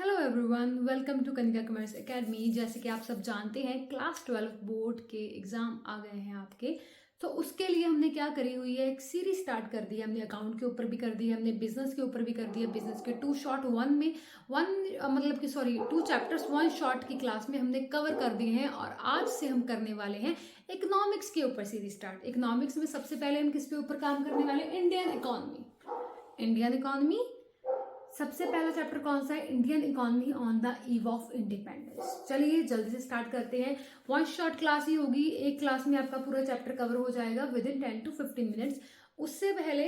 Hello everyone, welcome to Kanika commerce academy. जैसे कि आप सब जानते हैं, क्लास 12 बोर्ड के एग्ज़ाम आ गए हैं आपके। तो उसके लिए हमने क्या करी हुई है, एक सीरीज स्टार्ट कर दी है। हमने अकाउंट के ऊपर भी कर दी है, हमने बिजनेस के ऊपर भी कर दी है। बिजनेस के टू शॉर्ट वन में टू चैप्टर्स वन शॉर्ट की क्लास में हमने कवर कर दिए हैं। और आज से हम करने वाले हैं इकोनॉमिक्स के ऊपर सीरीज स्टार्ट। इकोनॉमिक्स में सबसे पहले हम किस पे ऊपर काम करने वाले हैं? Indian economy. इंडियन इकोनॉमी सबसे पहला चैप्टर कौन सा है? Indian economy on the eve of independence. चलिए जल्दी से स्टार्ट करते हैं। वन शॉर्ट क्लास ही होगी, एक क्लास में आपका पूरा चैप्टर कवर हो जाएगा विद इन 10 to 15 मिनट्स। उससे पहले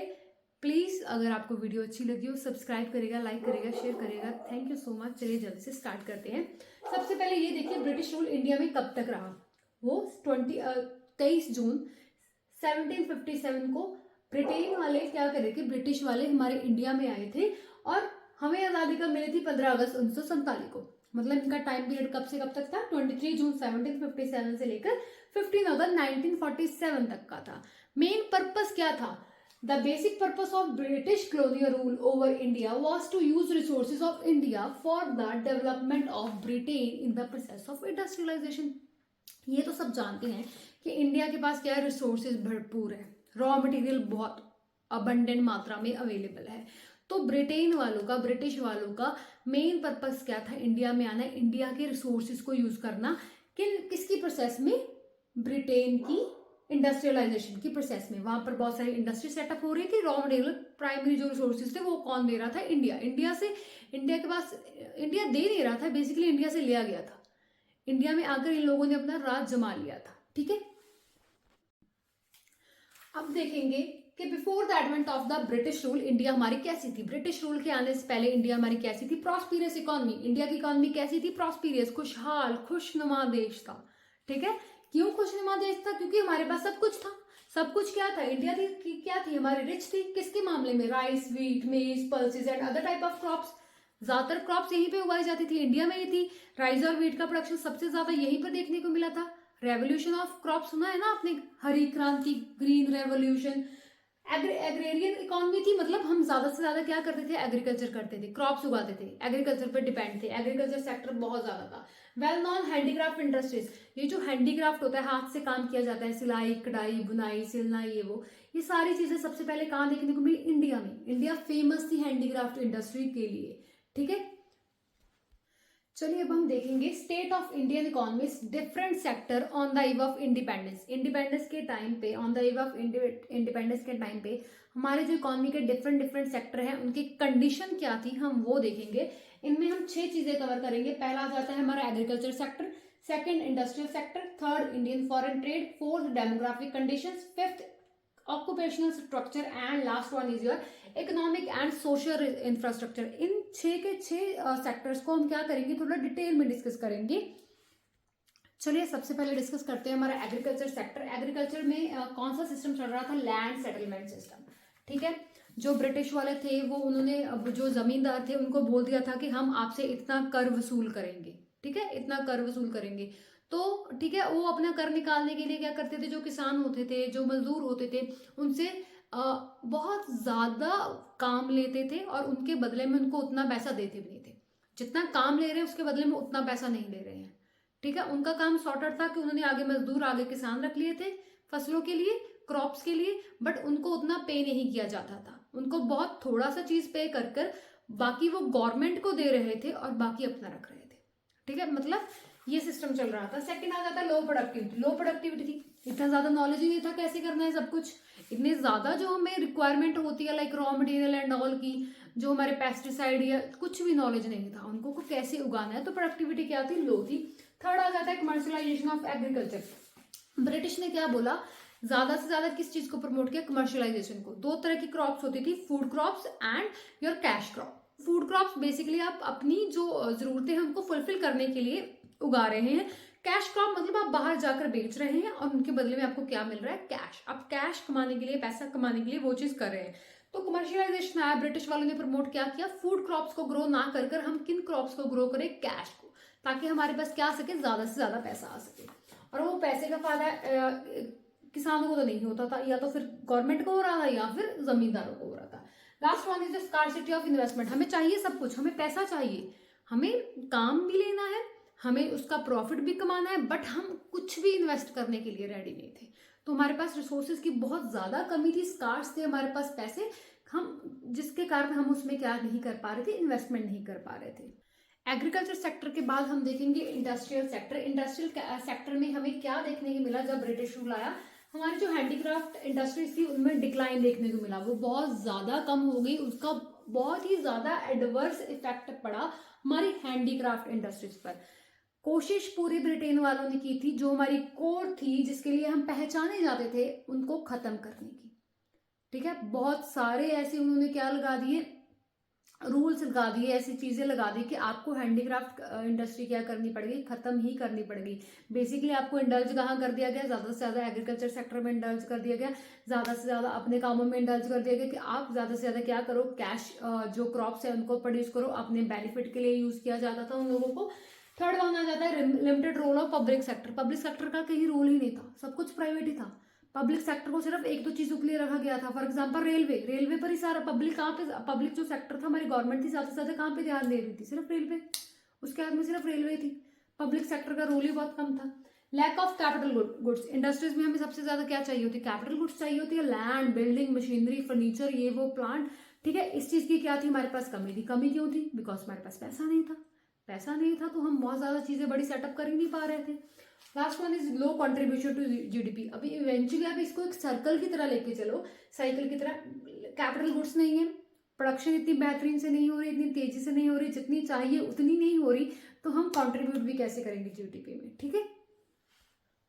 प्लीज अगर आपको वीडियो अच्छी लगी हो, सब्सक्राइब करेगा, लाइक करेगा, शेयर करेगा। Thank you so much. चलिए जल्दी से स्टार्ट करते हैं। सबसे पहले ये देखिए, ब्रिटिश रूल इंडिया में कब तक रहा? वो 23 जून 1757 को ब्रिटेन वाले क्या करे थे, ब्रिटिश वाले हमारे इंडिया में आए थे और हमें आज़ादी कब मिली थी? 15 अगस्त 1947 को। मतलब इनका टाइम पीरियड कब से कब तक था? 23 जून 1757 से लेकर 15 अगस्त 1947 तक का था। मेन पर्पस क्या था? The basic purpose of British colonial rule over India was to use resources of India for the development of Britain in the process of industrialisation. ये तो सब जानते हैं कि इंडिया के पास क्या है, रिसोर्सेज भरपूर है, रॉ मटेरियल बहुत अबंडेंट मात्रा में अवेलेबल है। तो ब्रिटेन वालों का, ब्रिटिश वालों का मेन पर्पस क्या था? इंडिया में आना, इंडिया के रिसोर्सेज को यूज करना। किसकी प्रोसेस में? ब्रिटेन की इंडस्ट्रियलाइजेशन की प्रोसेस में। वहां पर बहुत सारी इंडस्ट्री सेटअप हो रही थी। रॉ मटेरियल, प्राइमरी जो रिसोर्सेज थे वो कौन दे रहा था? इंडिया। इंडिया के पास, इंडिया दे नहीं रहा था, बेसिकली इंडिया से लिया गया था। इंडिया में आकर इन लोगों ने अपना राज जमा लिया था। ठीक है, अब देखेंगे कि before the advent of the British rule India हमारी कैसी थी? ब्रिटिश रूल के आने से पहले इंडिया हमारी कैसी थी? प्रॉस्पिरियस इकोनॉमी। इंडिया की इकोनॉमी कैसी थी? प्रॉस्पिरियस, खुशहाल, खुशनुमा देश था। ठीक है, क्यों खुशनुमा देश था? क्योंकि हमारे पास सब कुछ था। सब कुछ क्या था? इंडिया थी क्या थी? हमारी रिच थी। किसके मामले में? राइस, व्हीट, मेज, pulses and other type of crops. ज्यादातर क्रॉप्स यहीं पे उगाई जाती थी, इंडिया में ही थी। राइस और व्हीट का प्रोडक्शन सबसे ज्यादा यहीं पर देखने को मिला था। रेवोल्यूशन ऑफ क्रॉप सुना है ना आपने? हरी क्रांति, ग्रीन रेवोल्यूशन। एग्रेरियन इकोनॉमी थी, मतलब हम ज्यादा से ज्यादा क्या करते थे? एग्रीकल्चर करते थे, क्रॉप्स उगाते थे, एग्रीकल्चर पर डिपेंड थे। एग्रीकल्चर सेक्टर बहुत ज्यादा था। वेल नॉन हैंडीक्राफ्ट इंडस्ट्रीज, ये जो हैंडीक्राफ्ट होता है, हाथ से काम किया जाता है, सिलाई, कढ़ाई, बुनाई, सिलना, ये सारी चीजें सबसे पहले कहाँ देखने को मिली? इंडिया में। इंडिया फेमस थी हैंडीक्राफ्ट इंडस्ट्री के लिए। ठीक है, चलिए अब हम देखेंगे state of Indian economics, different sector on the eve of independence. Independence के टाइम पे, on the eve of independence के टाइम पे हमारे जो इकोनॉमी के डिफरेंट डिफरेंट सेक्टर हैं, उनकी कंडीशन क्या थी, हम वो देखेंगे। इनमें हम 6 चीजें कवर करेंगे। पहला आ जाता है हमारा agriculture sector, second industrial sector, third Indian foreign trade, fourth demographic conditions, fifth occupational structure and last one is your economic and social infrastructure. इन 6 के 6 सेक्टर्स को हम क्या करेंगे, थोड़ा डिटेल में डिस्कस करेंगे। चलिए सबसे पहले डिस्कस करते हैं हमारा एग्रीकल्चर सेक्टर। एग्रीकल्चर में कौन सा सिस्टम चल रहा था? Land settlement system. ठीक है, जो ब्रिटिश वाले थे वो, उन्होंने अब जो जमींदार थे उनको बोल दिया था कि हम आपसे इतना कर वसूल करेंगे। ठीक है, इतना कर वसूल करेंगे। तो ठीक है, वो अपना कर निकालने के लिए क्या करते थे? जो किसान होते थे, जो मजदूर होते थे, उनसे बहुत ज्यादा काम लेते थे और उनके बदले में उनको उतना पैसा देते भी नहीं थे। जितना काम ले रहे हैं उसके बदले में उतना पैसा नहीं ले रहे हैं। ठीक है, उनका काम सॉर्टेड था कि उन्होंने आगे मजदूर, आगे किसान रख लिए थे फसलों के लिए, क्रॉप्स के लिए, बट उनको उतना पे नहीं किया जाता था। उनको बहुत थोड़ा सा चीज पे कर कर बाकी वो गवर्नमेंट को दे रहे थे और बाकी अपना रख रहे थे। ठीक है, मतलब ये सिस्टम चल रहा था। सेकंड आ जाता है लो प्रोडक्टिविटी। लो प्रोडक्टिविटी थी, इतना ज्यादा नॉलेज ही नहीं था कैसे करना है सब कुछ। इतने ज्यादा जो हमें रिक्वायरमेंट होती है like raw material and all की, जो हमारे पेस्टिसाइड या कुछ भी नॉलेज नहीं था उनको को कैसे उगाना है, तो प्रोडक्टिविटी क्या थी? लो थी। थर्ड आ जाता है कमर्शियलाइजेशन ऑफ एग्रीकल्चर। ब्रिटिश ने क्या बोला? ज्यादा से ज्यादा किस चीज को प्रमोट किया? कमर्शियलाइजेशन को। 2 तरह की क्रॉप्स होती थी, food crops and your cash crop. Food crops basically आप अपनी जो जरूरतें हैं उनको फुलफिल करने के लिए उगा रहे हैं। कैश क्रॉप मतलब आप बाहर जाकर बेच रहे हैं और उनके बदले में आपको क्या मिल रहा है? कैश। आप कैश कमाने के लिए, पैसा कमाने के लिए वो चीज कर रहे हैं। तो कमर्शियलाइजेशन आया, ब्रिटिश वालों ने प्रमोट क्या किया? फूड क्रॉप्स को ग्रो ना कर हम किन क्रॉप्स को ग्रो करें? कैश को, ताकि हमारे पास क्या आ सके? ज्यादा से ज्यादा पैसा आ सके। और वो पैसे का फायदा किसानों को तो नहीं होता था, या तो फिर गवर्नमेंट को हो रहा था या फिर जमींदारों को हो रहा था। Last one is the scarcity of investment. हमें चाहिए सब कुछ, हमें पैसा चाहिए, हमें काम भी लेना है, हमें उसका प्रॉफिट भी कमाना है, बट हम कुछ भी इन्वेस्ट करने के लिए रेडी नहीं थे। तो हमारे पास रिसोर्सेज की बहुत ज़्यादा कमी थी, स्कार्स थे हमारे पास पैसे, हम जिसके कारण हम उसमें क्या नहीं कर पा रहे थे, इन्वेस्टमेंट नहीं कर पा रहे थे। एग्रीकल्चर सेक्टर के बाद हम देखेंगे इंडस्ट्रियल सेक्टर। इंडस्ट्रियल सेक्टर में हमें क्या देखने को मिला जब ब्रिटिश रूल आया, हमारी जो हैंडीक्राफ्ट इंडस्ट्रीज थी उनमें डिक्लाइन देखने को मिला, वो बहुत ज़्यादा कम हो गई, उसका बहुत ही ज़्यादा एडवर्स इफेक्ट पड़ा हमारी हैंडीक्राफ्ट इंडस्ट्रीज पर। कोशिश पूरी ब्रिटेन वालों ने की थी, जो हमारी कोर थी जिसके लिए हम पहचाने जाते थे, उनको खत्म करने की। ठीक है, बहुत सारे ऐसे उन्होंने क्या लगा दिए, रूल्स लगा दिए, ऐसी चीजें लगा दी कि आपको हैंडीक्राफ्ट इंडस्ट्री क्या करनी पड़ेगी, खत्म ही करनी पड़ेगी। बेसिकली आपको इंडल्ज कहाँ कर दिया गया, ज्यादा से ज्यादा एग्रीकल्चर सेक्टर में इंडल्ज कर दिया गया, ज्यादा से ज्यादा अपने कामों में इंडल्ज कर दिया गया कि आप ज्यादा से ज्यादा क्या करो, कैश जो क्रॉप्स है उनको प्रोड्यूस करो, अपने बेनिफिट के लिए यूज किया जाता था उन लोगों को। थर्ड वन आ जाता है limited role of public sector. Public sector का कहीं रोल ही नहीं था, सब कुछ प्राइवेट ही था। पब्लिक सेक्टर को सिर्फ एक दो चीजों के लिए रखा गया था, फॉर एग्जांपल रेलवे पर ही सारा पब्लिक, कहाँ पे पब्लिक जो सेक्टर था, हमारी गवर्नमेंट थी ज्यादा से ज्यादा कहाँ पे ध्यान दे रही थी, सिर्फ रेलवे, उसके हाथ में सिर्फ रेलवे थी, पब्लिक सेक्टर का रोल ही बहुत कम था। Lack of capital goods. Industries में हमें सबसे ज्यादा क्या चाहिए होती है, कैपिटल गुड्स चाहिए होती है, लैंड, बिल्डिंग, मशीनरी, फर्नीचर, ये वो प्लांट। ठीक है, इस चीज की क्या थी, हमारे पास कमी थी। कमी क्यों थी, बिकॉज हमारे पास पैसा नहीं था। पैसा नहीं था तो हम बहुत ज्यादा चीजें बड़ी सेटअप कर ही नहीं पा रहे थे। Last one is low contribution to GDP. अभी इवेंचुअली आप इसको एक सर्कल की तरह लेके चलो, साइकिल की तरह। कैपिटल गुड्स नहीं है, प्रोडक्शन इतनी बेहतरीन से नहीं हो रही, इतनी तेजी से नहीं हो रही, जितनी चाहिए उतनी नहीं हो रही, तो हम कंट्रीब्यूट भी कैसे करेंगे जीडीपी में। ठीक है,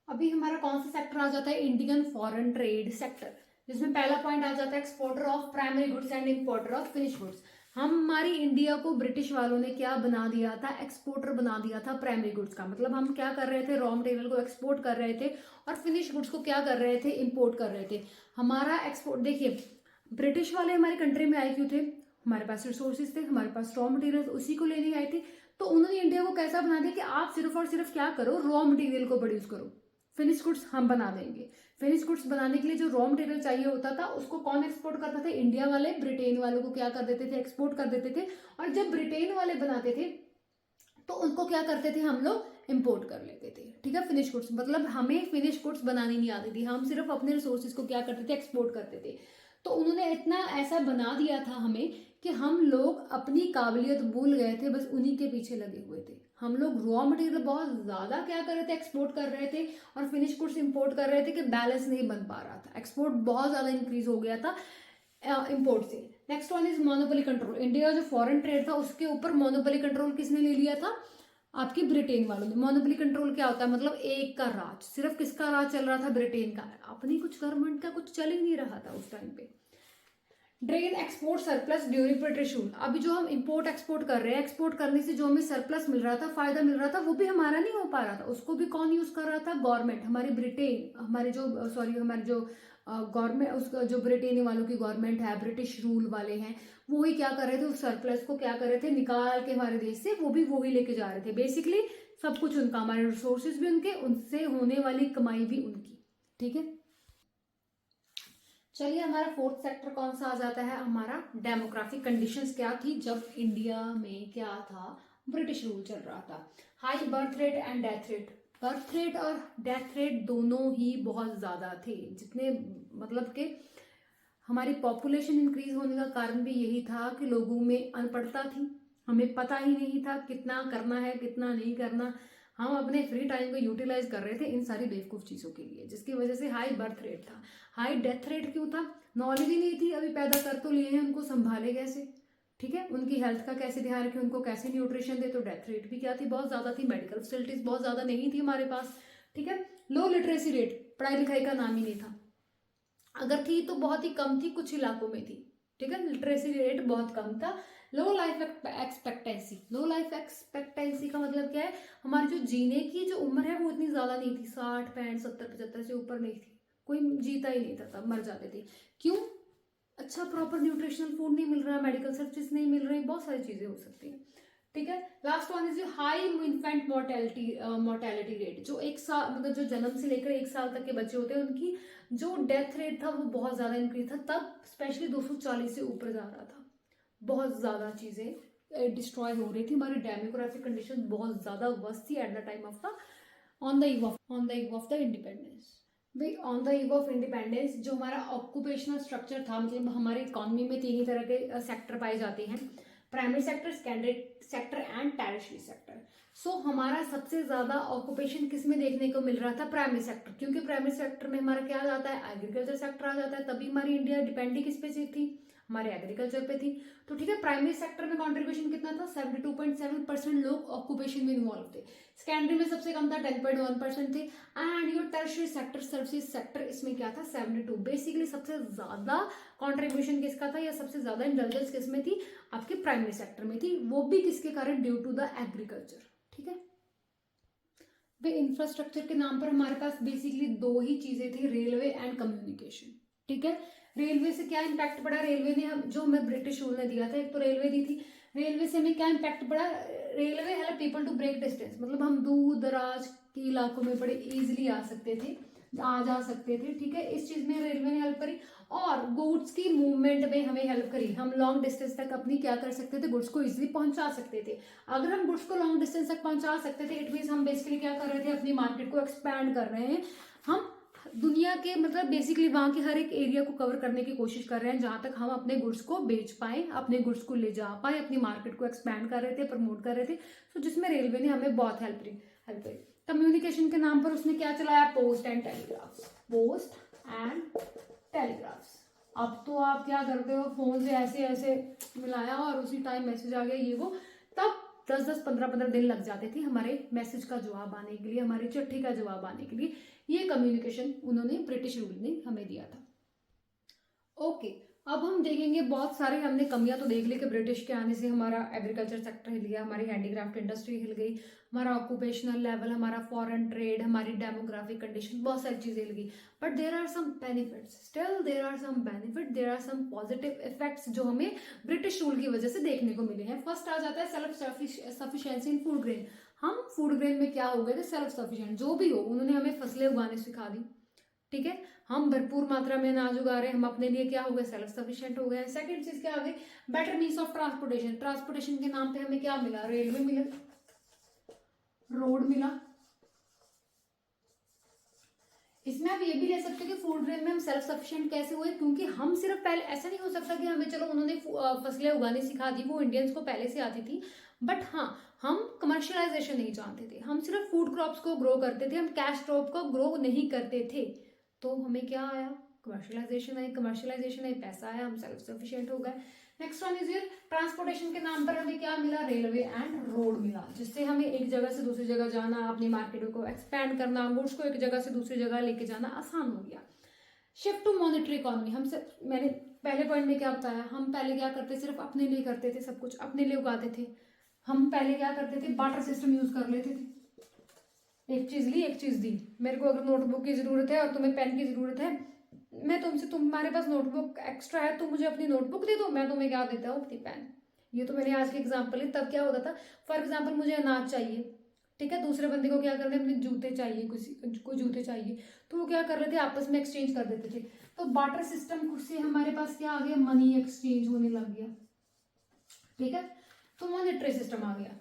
अभी हमारा कौन सा सेक्टर आ जाता है, इंडियन फॉरेन ट्रेड सेक्टर, जिसमें पहला पॉइंट आ जाता है exporter of primary goods and importer of finish goods. हमारी इंडिया को ब्रिटिश वालों ने क्या बना दिया था, एक्सपोर्टर बना दिया था प्राइमरी गुड्स का। मतलब हम क्या कर रहे थे, रॉ मटेरियल को एक्सपोर्ट कर रहे थे, और फिनिश गुड्स को क्या कर रहे थे, इंपोर्ट कर रहे थे। हमारा एक्सपोर्ट देखिए, ब्रिटिश वाले हमारी कंट्री में आए क्यों थे, हमारे पास रिसोर्सेज थे, हमारे पास रॉ मटेरियल, उसी को लेने आए थे। तो उन्होंने इंडिया को कैसा बना दिया कि आप सिर्फ और सिर्फ क्या करो, रॉ मटेरियल को प्रोड्यूस करो, फिनिश गुड्स हम बना देंगे। फिनिश गुड्स बनाने के लिए जो रॉ मटेरियल चाहिए होता था, उसको कौन एक्सपोर्ट करता था, इंडिया वाले ब्रिटेन वालों को क्या कर देते थे, एक्सपोर्ट कर देते थे। और जब ब्रिटेन वाले बनाते थे तो उनको क्या करते थे, हम लोग इंपोर्ट कर लेते थे। ठीक है, फिनिश गुड्स, मतलब हमें फिनिश गुड्स बनानी नहीं आती थी, हम सिर्फ अपने रिसोर्सेज को क्या करते थे, एक्सपोर्ट करते थे। तो उन्होंने इतना ऐसा बना दिया था हमें कि हम लोग अपनी काबिलियत भूल गए थे, बस उन्हीं के पीछे लगे हुए थे। हम लोग रॉ मटेरियल बहुत ज्यादा क्या कर रहे थे, एक्सपोर्ट कर रहे थे, और फिनिश गुड्स इंपोर्ट कर रहे थे कि बैलेंस नहीं बन पा रहा था। एक्सपोर्ट बहुत ज्यादा इंक्रीज हो गया था इंपोर्ट से। Next one is monopoly control. India जो फॉरेन ट्रेड था उसके ऊपर मोनोपोली कंट्रोल किसने ले लिया था, आपकी ब्रिटेन वालों ने। मोनोपोली कंट्रोल क्या होता है, मतलब एक का राज, सिर्फ किसका राज चल रहा था, ब्रिटेन का। अपनी कुछ गवर्नमेंट का कुछ चल ही नहीं रहा था उस टाइम पे। Drain export surplus during British rule. अभी जो हम इंपोर्ट एक्सपोर्ट कर रहे हैं, एक्सपोर्ट करने से जो हमें सरप्लस मिल रहा था, फायदा मिल रहा था, वो भी हमारा नहीं हो पा रहा था। उसको भी कौन यूज कर रहा था, गवर्नमेंट, हमारी ब्रिटेन, हमारे जो गवर्नमेंट, उसका जो ब्रिटेन वालों की गवर्नमेंट है, ब्रिटिश रूल वाले हैं, वो ही क्या कर रहे थे, उस सरप्लस को क्या कर रहे थे, निकाल के हमारे देश से वो ही लेके जा रहे थे। बेसिकली सब कुछ उनका, हमारे रिसोर्सेज भी उनके, उनसे होने वाली कमाई भी उनकी। ठीक है, चलिए हमारा फोर्थ सेक्टर कौन सा आ जाता है, हमारा डेमोग्राफिक कंडीशंस क्या थी जब इंडिया में क्या था, ब्रिटिश रूल चल रहा था। High birth rate and death rate. Birth rate और डेथ रेट दोनों ही बहुत ज्यादा थे, जितने मतलब कि हमारी पॉपुलेशन इंक्रीज होने का कारण भी यही था कि लोगों में अनपढ़ता थी, हमें पता ही नहीं था कितना करना है कितना नहीं करना। हम अपने फ्री टाइम को यूटिलाइज कर रहे थे इन सारी बेवकूफ चीजों के लिए, जिसकी वजह से हाई बर्थ रेट था। हाई डेथ रेट क्यों था, नॉलेज ही नहीं थी, अभी पैदा कर तो लिए हैं, उनको संभाले कैसे। ठीक है, उनकी हेल्थ का कैसे ध्यान रखें, उनको कैसे न्यूट्रिशन दे, तो डेथ रेट भी क्या थी, बहुत ज्यादा थी। मेडिकल फैसिलिटीज बहुत ज्यादा नहीं थी हमारे पास। ठीक है, लो लिटरेसी रेट, पढ़ाई लिखाई का नाम ही नहीं था, अगर थी तो बहुत ही कम थी, कुछ इलाकों में थी। ठीक है, लिटरेसी रेट बहुत कम था। लो लाइफ एक्सपेक्टेंसी। लो लाइफ एक्सपेक्टेंसी का मतलब क्या है, हमारी जो जीने की जो उम्र है वो इतनी ज्यादा नहीं थी, 60 65 70 75 से ऊपर नहीं थी, कोई जीता ही नहीं था, तब मर जाते थे। क्यों, अच्छा प्रॉपर न्यूट्रिशनल फूड नहीं मिल रहा, मेडिकल सर्विस नहीं मिल रही, बहुत सारी चीजें हो सकती हैं। ठीक है, last one is high infant mortality rate. जो एक साल मतलब जो जन्म से लेकर एक साल तक के बच्चे होते हैं, उनकी जो डेथ रेट था वो बहुत ज्यादा इंक्रीज था, तब स्पेशली 240 से ऊपर जा रहा था। बहुत ज्यादा चीजें डिस्ट्रॉय हो रही थी, हमारी डेमोग्राफिक कंडीशन बहुत ज़्यादा वर्स्ट थी at the time of the on the eve of the independence. भाई on the eve of independence जो हमारा ऑक्यूपेशनल स्ट्रक्चर था, मतलब हमारी इकॉनमी में 3 ही तरह के सेक्टर पाए जाते हैं, primary sector, secondary sector and tertiary sector. So हमारा सबसे ज्यादा ऑक्यूपेशन किस में देखने को मिल रहा था? प्राइमरी सेक्टर, क्योंकि प्राइमरी सेक्टर में हमारा क्या आ जाता है? एग्रीकल्चर सेक्टर आ जाता है। तभी हमारी इंडिया डिपेंड ही किस पे थी? हमारे एग्रीकल्चर पे थी। तो ठीक है, प्राइमरी सेक्टर में कंट्रीब्यूशन कितना था? 72.7% लोग ऑक्यूपेशन में इन्वॉल्व थे। सेकेंडरी में सबसे कम था, 10.1% थे। And your tertiary sector, services sector, इसमें क्या था? 72। बेसिकली सबसे ज्यादा कंट्रीब्यूशन किसका था, या सबसे ज्यादा इंटेलिजेंस किसमें थी? आपके प्राइमरी सेक्टर में थी। वो भी किसके कारण? Due to the agriculture. ठीक है, वे इंफ्रास्ट्रक्चर के नाम पर हमारे पास बेसिकली 2 ही चीजें थी, रेलवे एंड कम्युनिकेशन। ठीक है, रेलवे से क्या इम्पैक्ट पड़ा? रेलवे ने जो हमें ब्रिटिश रूल ने दिया था, एक तो रेलवे दी थी, रेलवे से हमें क्या इम्पैक्ट पड़ा? Railway help people to break distance, मतलब हम दूर दराज के इलाकों में बड़े इजीली आ सकते थे, आ जा सकते थे। ठीक है, इस चीज में रेलवे ने हेल्प करी। और गुड्स की मूवमेंट में हमें हेल्प करी, हम लॉन्ग डिस्टेंस तक अपनी क्या कर सकते थे? गुड्स को इजीली पहुंचा सकते थे। अगर हम गुड्स को लॉन्ग डिस्टेंस तक पहुंचा सकते थे, इट मीन हम बेसिकली क्या कर रहे थे? अपनी मार्केट को एक्सपैंड कर रहे हैं। हम दुनिया के मतलब बेसिकली वहां के हर एक एरिया को कवर करने की कोशिश कर रहे हैं, जहां तक हम अपने गुड्स को बेच पाए, अपने गुड्स को ले जा पाए, अपनी मार्केट को एक्सपैंड कर रहे थे, प्रमोट कर रहे थे। तो जिसमें रेलवे ने हमें बहुत हेल्प करी। कम्युनिकेशन के नाम पर उसने क्या चलाया? Post and telegraphs. Post and telegraphs. अब तो आप क्या करते हो? फोन से ऐसे ऐसे मिलाया और उसी टाइम मैसेज आ गया, ये वो। तब 10-10, 15-15 दिन लग जाते थे हमारे मैसेज का जवाब आने के लिए, हमारी चिट्ठी का जवाब आने के लिए। ये कम्युनिकेशन उन्होंने, ब्रिटिश रूल ने हमें दिया था। ओके, अब हम देखेंगे बहुत सारे हमने कमियां तो देख ली कि ब्रिटिश के आने से हमारा एग्रीकल्चर सेक्टर हिल गया, हमारी हैंडीक्राफ्ट इंडस्ट्री हिल गई, हमारा ऑक्यूपेशनल लेवल, हमारा फॉरेन ट्रेड, हमारी डेमोग्राफिक कंडीशन, बहुत सारी चीजें हिल गई। But there are some benefits, still there are some benefit, there are some positive effects जो हमें ब्रिटिश रूल की वजह से देखने को मिले हैं। फर्स्ट आ जाता है सेल्फ सफिशिएंसी इन फूड ग्रेन। हम फूड ग्रेन में क्या हो गए थे? Self sufficient. जो भी हो, उन्होंने हमें फसलें उगाने सिखा दी। ठीक है, हम भरपूर मात्रा में अनाज उगा रहे हैं, हम अपने लिए क्या हो गए? सेल्फ सफिशिएंट हो गए। सेकंड चीज क्या आ गई? Better means of transportation. Transportation के नाम पे हमें क्या मिला? रेलवे मिला, रोड मिला। इसमें आप ये भी ले सकते हो कि फूड ग्रेन में हम सेल्फ सफिशिएंट कैसे हुए? क्योंकि हम सिर्फ पहले, ऐसा नहीं हो सकता कि हमें चलो उन्होंने फसलें उगाने सिखा दी, वो इंडियंस को पहले से आती थी, बट हाँ, हम कमर्शियलाइजेशन नहीं जानते थे, हम सिर्फ फूड क्रॉप्स को ग्रो करते थे, हम कैश क्रॉप को ग्रो नहीं करते थे। तो हमें क्या आया? कमर्शियलाइजेशन आई, कमर्शियलाइजेशन आई, पैसा आया, हम सेल्फ सफिशिएंट हो गए। Next one is your transportation के नाम पर हमें क्या मिला? रेलवे एंड रोड मिला, जिससे हमें एक जगह से दूसरी जगह जाना, अपनी मार्केट को एक्सपैंड करना, गुड्स को एक जगह से दूसरी जगह लेके जाना आसान हो गया। Shift to monetary economy. मैंने पहले पॉइंट में क्या बताया? हम पहले क्या करते? सिर्फ अपने लिए करते थे, सब कुछ अपने लिए उगाते थे। हम पहले क्या करते थे? बार्टर सिस्टम यूज कर लेते थे, एक चीज ली, एक चीज दी। मेरे को अगर नोटबुक की जरूरत है और तुम्हें पेन की जरूरत है, मैं तुमसे, तुम्हारे पास नोटबुक एक्स्ट्रा है, तुम मुझे अपनी नोटबुक दे दो, मैं तुम्हें क्या देता हूँ? अपनी पेन। ये तो मैंने आज की एग्जांपल ली। तब क्या होता था? फॉर एग्जांपल मुझे अनाज चाहिए, ठीक है, दूसरे बंदे को क्या करने? अपने जूते चाहिए, किसी को जूते चाहिए, तो वो क्या कर रहे थे? आपस में एक्सचेंज कर देते थे। तो बार्टर सिस्टम से हमारे पास क्या आ गया? मनी एक्सचेंज होने लग गया। ठीक है, तो मॉनेटरी सिस्टम आ गया।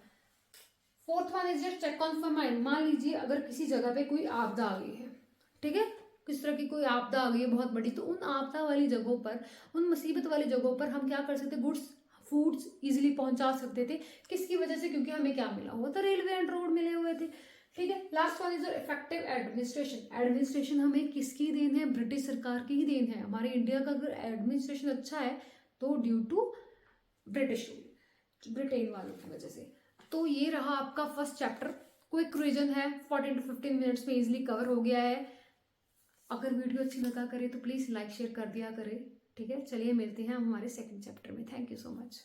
Fourth one is just check on for mind. मान लीजिए अगर किसी जगह पे कोई आपदा आ गई है, ठीक है, किस तरह की कोई आपदा आ गई है बहुत बड़ी, तो उन आपदा वाली जगहों पर, उन मुसीबत वाली जगहों पर हम क्या कर सकते? गुड्स, फूड्स इजिली पहुंचा सकते थे। किसकी वजह से? क्योंकि हमें क्या मिला हुआ था? रेलवे एंड रोड मिले हुए थे। ठीक है, last one is effective administration. Administration हमें किसकी देन है? ब्रिटिश सरकार की ही देन है। हमारे इंडिया का अगर एडमिनिस्ट्रेशन अच्छा है तो due to British rule, Britain वालों की वजह से। तो ये रहा आपका फर्स्ट चैप्टर। क्विक रिवीजन है, 14 to 15 मिनट्स में इजिली कवर हो गया है। अगर वीडियो अच्छी लगा करे तो प्लीज लाइक शेयर कर दिया करें। ठीक है, चलिए मिलते हैं हम हमारे सेकंड चैप्टर में। Thank you so much.